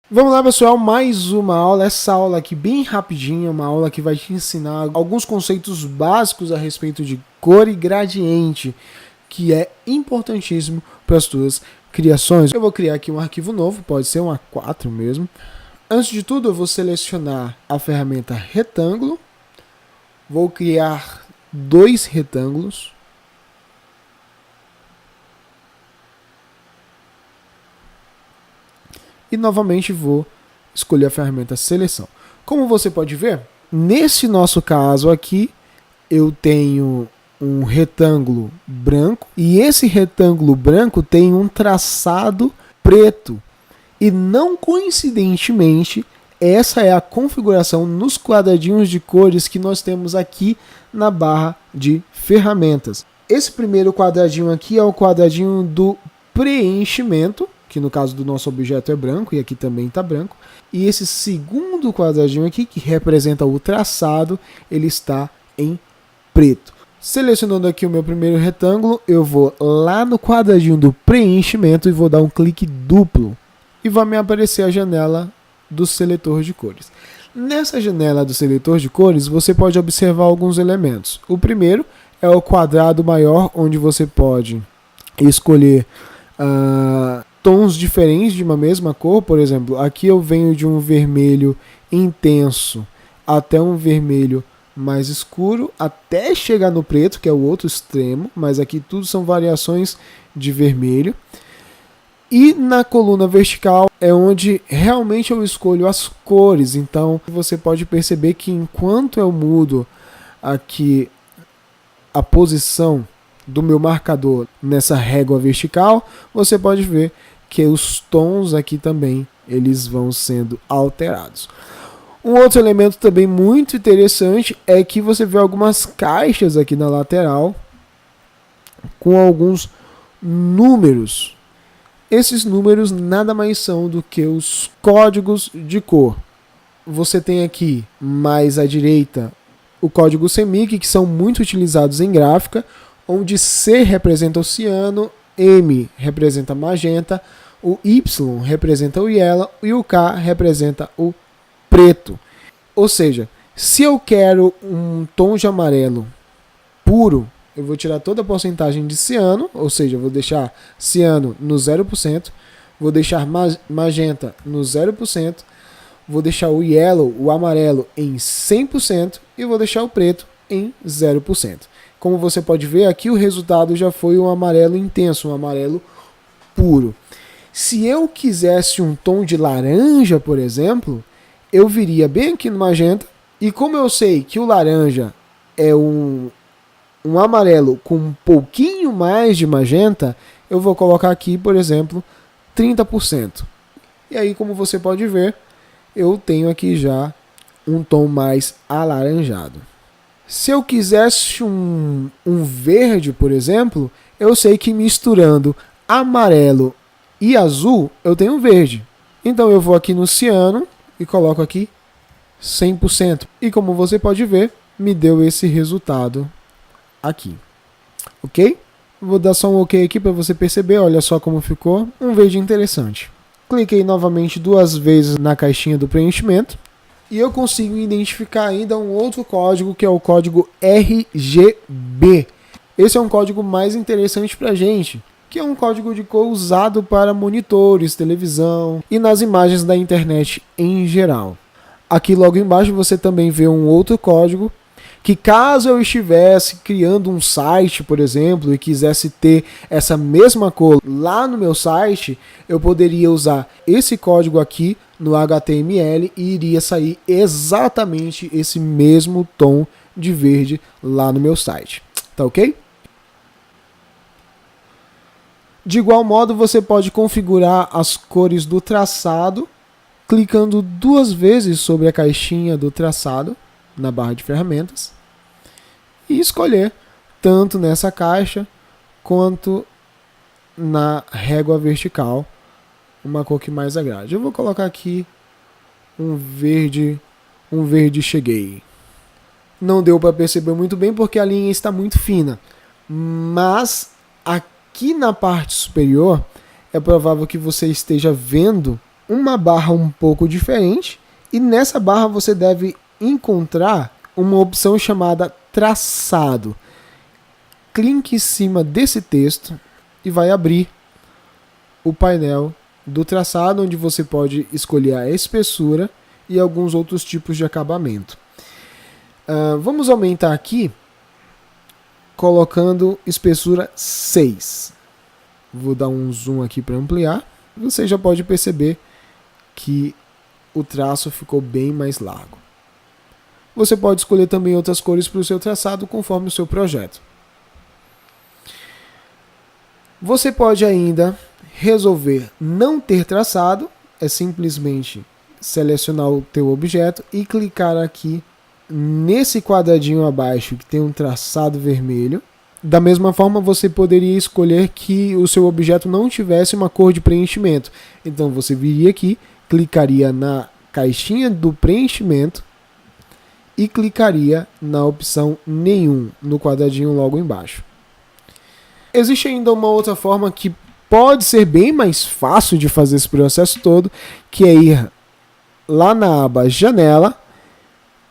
Vamos lá, pessoal, mais uma aula. Essa aula aqui bem rapidinha, uma aula que vai te ensinar alguns conceitos básicos a respeito de cor e gradiente, que é importantíssimo para as tuas criações. Eu vou criar aqui um arquivo novo, pode ser um A4 mesmo. Antes de tudo, eu vou selecionar a ferramenta retângulo, vou criar 2 retângulos. E novamente vou escolher a ferramenta seleção. Como você pode ver, nesse nosso caso aqui, eu tenho um retângulo branco e esse retângulo branco tem um traçado preto. E não coincidentemente, essa é a configuração nos quadradinhos de cores que nós temos aqui na barra de ferramentas. Esse primeiro quadradinho aqui é o quadradinho do preenchimento, que no caso do nosso objeto é branco, e aqui também está branco. E esse segundo quadradinho aqui, que representa o traçado, ele está em preto. Selecionando aqui o meu primeiro retângulo, eu vou lá no quadradinho do preenchimento e vou dar um clique duplo. E vai me aparecer a janela do seletor de cores. Nessa janela do seletor de cores, você pode observar alguns elementos. O primeiro é o quadrado maior, onde você pode escolher tons diferentes de uma mesma cor. Por exemplo, aqui eu venho de um vermelho intenso até um vermelho mais escuro, até chegar no preto, que é o outro extremo, mas aqui tudo são variações de vermelho. E na coluna vertical é onde realmente eu escolho as cores. Então você pode perceber que enquanto eu mudo aqui a posição do meu marcador nessa régua vertical, você pode ver que os tons aqui também eles vão sendo alterados. Um outro elemento também muito interessante é que você vê algumas caixas aqui na lateral com alguns números. Esses números nada mais são do que os códigos de cor. Você tem aqui mais à direita o código CMYK, que são muito utilizados em gráfica, onde C representa o ciano, M representa magenta, o Y representa o yellow e o K representa o preto. Ou seja, se eu quero um tom de amarelo puro, eu vou tirar toda a porcentagem de ciano, ou seja, eu vou deixar ciano no 0%, vou deixar magenta no 0%, vou deixar o yellow, o amarelo, em 100% e vou deixar o preto em 0%. Como você pode ver, aqui o resultado já foi um amarelo intenso, um amarelo puro. Se eu quisesse um tom de laranja, por exemplo, eu viria bem aqui no magenta, e como eu sei que o laranja é um amarelo com um pouquinho mais de magenta, eu vou colocar aqui, por exemplo, 30%. E aí, como você pode ver, eu tenho aqui já um tom mais alaranjado. Se eu quisesse um verde, por exemplo, eu sei que misturando amarelo e azul, eu tenho verde. Então eu vou aqui no ciano e coloco aqui 100%. E como você pode ver, me deu esse resultado aqui. Ok? Vou dar só um ok aqui para você perceber. Olha só como ficou. Um verde interessante. Cliquei novamente 2 vezes na caixinha do preenchimento. E eu consigo identificar ainda um outro código, que é o código RGB. Esse é um código mais interessante para a gente, que é um código de cor usado para monitores, televisão e nas imagens da internet em geral. Aqui logo embaixo você também vê um outro código, que caso eu estivesse criando um site, por exemplo, e quisesse ter essa mesma cor lá no meu site, eu poderia usar esse código aqui no HTML e iria sair exatamente esse mesmo tom de verde lá no meu site. Tá ok? De igual modo, você pode configurar as cores do traçado clicando 2 vezes sobre a caixinha do traçado na barra de ferramentas e escolher tanto nessa caixa quanto na régua vertical uma cor que mais agrade. Eu vou colocar aqui um verde cheguei. Não deu para perceber muito bem porque a linha está muito fina, mas aqui na parte superior é provável que você esteja vendo uma barra um pouco diferente, e nessa barra você deve encontrar uma opção chamada traçado. Clique em cima desse texto e vai abrir o painel do traçado, onde você pode escolher a espessura e alguns outros tipos de acabamento. Vamos aumentar aqui, colocando espessura 6. Vou dar um zoom aqui para ampliar. Você já pode perceber que o traço ficou bem mais largo. Você pode escolher também outras cores para o seu traçado conforme o seu projeto. Você pode ainda resolver não ter traçado, é simplesmente selecionar o teu objeto e clicar aqui nesse quadradinho abaixo que tem um traçado vermelho. Da mesma forma, você poderia escolher que o seu objeto não tivesse uma cor de preenchimento. Então você viria aqui, clicaria na caixinha do preenchimento e clicaria na opção nenhum, no quadradinho logo embaixo. Existe ainda uma outra forma que pode ser bem mais fácil de fazer esse processo todo, que é ir lá na aba Janela,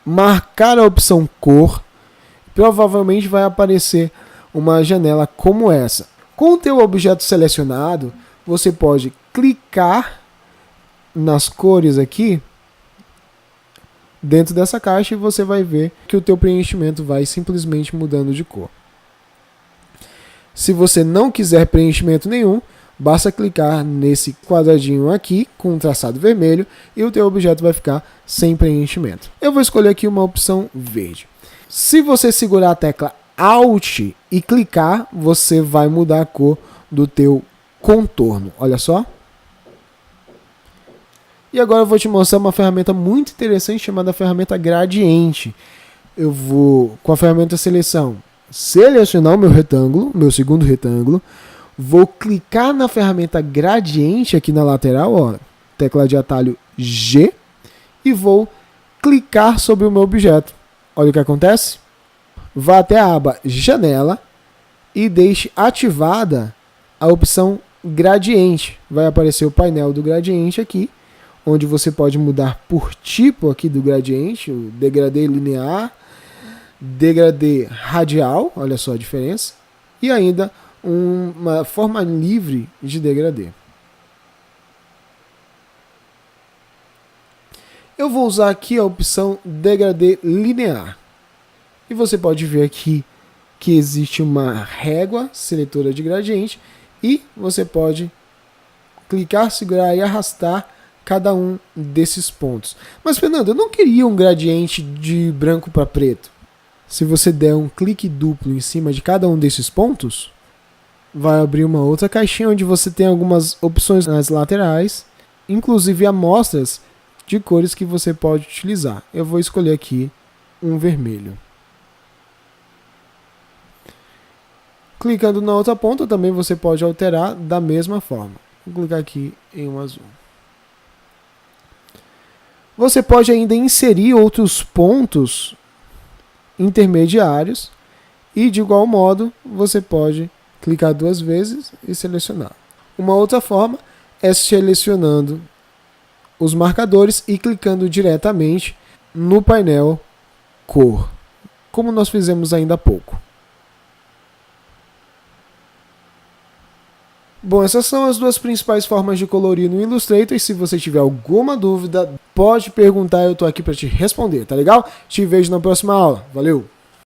marcar a opção Cor, provavelmente vai aparecer uma janela como essa. Com o teu objeto selecionado, você pode clicar nas cores aqui, dentro dessa caixa, e você vai ver que o teu preenchimento vai simplesmente mudando de cor. Se você não quiser preenchimento nenhum, basta clicar nesse quadradinho aqui com um traçado vermelho e o teu objeto vai ficar sem preenchimento. Eu vou escolher aqui uma opção verde. Se você segurar a tecla Alt e clicar, você vai mudar a cor do teu contorno. Olha só. E agora eu vou te mostrar uma ferramenta muito interessante chamada ferramenta Gradiente. Eu vou, com a ferramenta Seleção, selecionar o meu retângulo, meu segundo retângulo. Vou clicar na ferramenta Gradiente aqui na lateral, ó, tecla de atalho G, e vou clicar sobre o meu objeto. Olha o que acontece. Vá até a aba Janela e deixe ativada a opção Gradiente. Vai aparecer o painel do gradiente aqui, onde você pode mudar por tipo aqui do gradiente, o degradê linear, degradê radial, olha só a diferença, e ainda uma forma livre de degradê. Eu vou usar aqui a opção degradê linear. E você pode ver aqui que existe uma régua seletora de gradiente e você pode clicar, segurar e arrastar cada um desses pontos. Mas, Fernando, eu não queria um gradiente de branco para preto. Se você der um clique duplo em cima de cada um desses pontos, vai abrir uma outra caixinha onde você tem algumas opções nas laterais, inclusive amostras de cores que você pode utilizar. Eu vou escolher aqui um vermelho. Clicando na outra ponta também você pode alterar da mesma forma. Vou clicar aqui em um azul. Você pode ainda inserir outros pontos intermediários e, de igual modo, você pode clicar duas vezes e selecionar. Uma outra forma é selecionando os marcadores e clicando diretamente no painel Cor, como nós fizemos ainda há pouco. Bom, essas são as duas principais formas de colorir no Illustrator, e se você tiver alguma dúvida, pode perguntar, eu tô aqui para te responder, tá legal? Te vejo na próxima aula. Valeu!